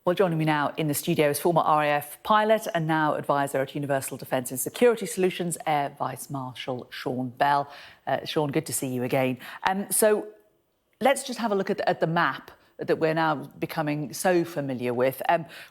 Well, joining me now in the studio is former RAF pilot and now advisor at Universal Defence and Security Solutions, Air Vice Marshal Sean Bell. Sean, good to see you again. So let's just have a look at the map that we're now becoming so familiar with.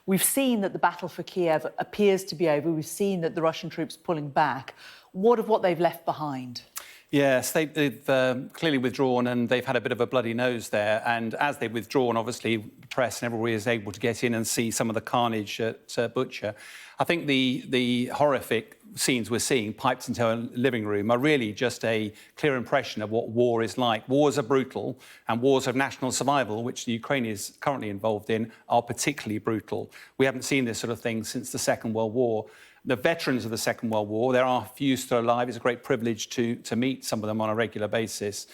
We've seen that the battle for Kiev appears to be over. We've seen that the Russian troops pulling back. What of what they've left behind? Yes, they've clearly withdrawn and they've had a bit of a bloody nose there. And as they've withdrawn, obviously, the press and everybody is able to get in and see some of the carnage at Bucha. I think the horrific scenes we're seeing piped into our living room are really just a clear impression of what war is like. Wars are brutal, and wars of national survival, which the Ukraine is currently involved in, are particularly brutal. We haven't seen this sort of thing since the Second World War. The veterans of the Second World War, there are few still alive. It's a great privilege to meet some of them on a regular basis.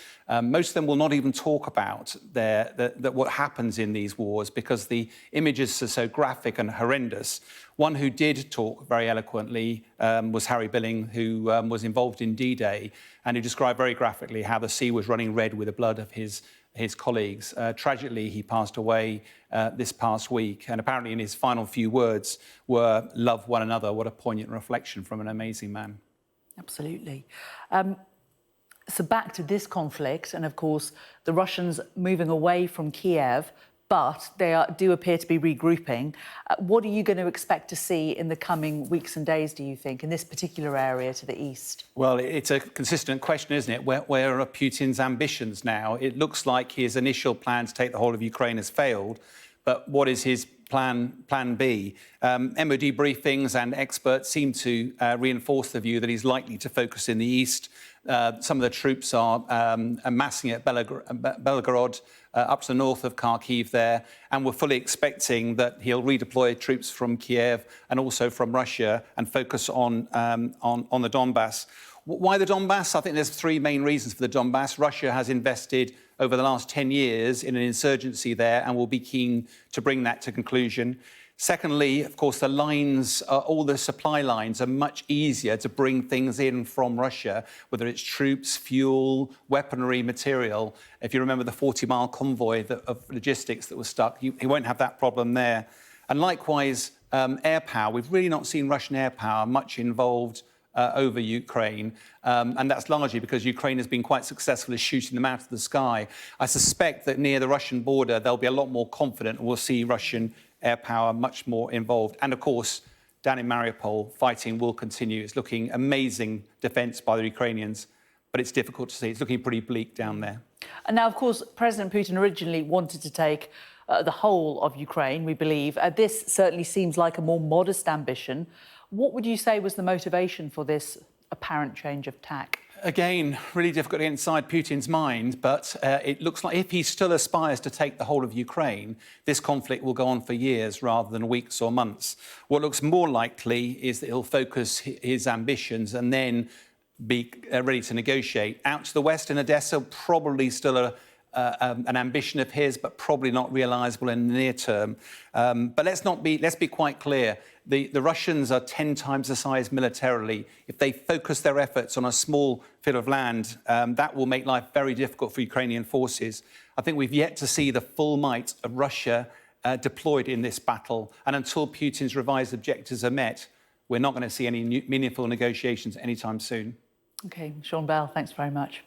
Most of them will not even talk about what happens in these wars because the images are so graphic and horrendous. One who did talk very eloquently was Harry Billing, who was involved in D-Day, and who described very graphically how the sea was running red with the blood of his colleagues. Tragically, he passed away this past week, and apparently in his final few words were, "Love one another." What a poignant reflection from an amazing man. Absolutely. So back to this conflict, and of course, the Russians moving away from Kiev, but they do appear to be regrouping. What are you going to expect to see in the coming weeks and days, do you think, in this particular area to the east? Well, it's a consistent question, isn't it? Where are Putin's ambitions now? It looks like his initial plan to take the whole of Ukraine has failed, but what is his plan B? MOD briefings and experts seem to reinforce the view that he's likely to focus in the east. Some of the troops are amassing at Belgorod, up to the north of Kharkiv there, and we're fully expecting that he'll redeploy troops from Kiev and also from Russia and focus on the Donbass. Why the Donbass? I think there's three main reasons for the Donbass. Russia has invested over the last 10 years in an insurgency there and will be keen to bring that to conclusion. Secondly, of course, the lines, all the supply lines are much easier to bring things in from Russia, whether it's troops, fuel, weaponry, material. If you remember the 40-mile convoy of logistics that was stuck, he won't have that problem there. And likewise, air power. We've really not seen Russian air power much involved over Ukraine, and that's largely because Ukraine has been quite successful at shooting them out of the sky. I suspect that near the Russian border, they'll be a lot more confident and we'll see Russian air power much more involved. And of course, down in Mariupol, fighting will continue. It's looking amazing defence by the Ukrainians, but it's difficult to see. It's looking pretty bleak down there. And now, of course, President Putin originally wanted to take the whole of Ukraine, we believe. This certainly seems like a more modest ambition. What would you say was the motivation for this apparent change of tack? Again, really difficult to get inside Putin's mind, but it looks like if he still aspires to take the whole of Ukraine, this conflict will go on for years rather than weeks or months. What looks more likely is that he'll focus his ambitions and then be ready to negotiate. Out to the west in Odessa, probably still an ambition of his, but probably not realisable in the near term. But let's be quite clear. The Russians are 10 times the size militarily. If they focus their efforts on a small field of land, that will make life very difficult for Ukrainian forces. I think we've yet to see the full might of Russia deployed in this battle. And until Putin's revised objectives are met, we're not going to see any meaningful negotiations anytime soon. OK, Sean Bell, thanks very much.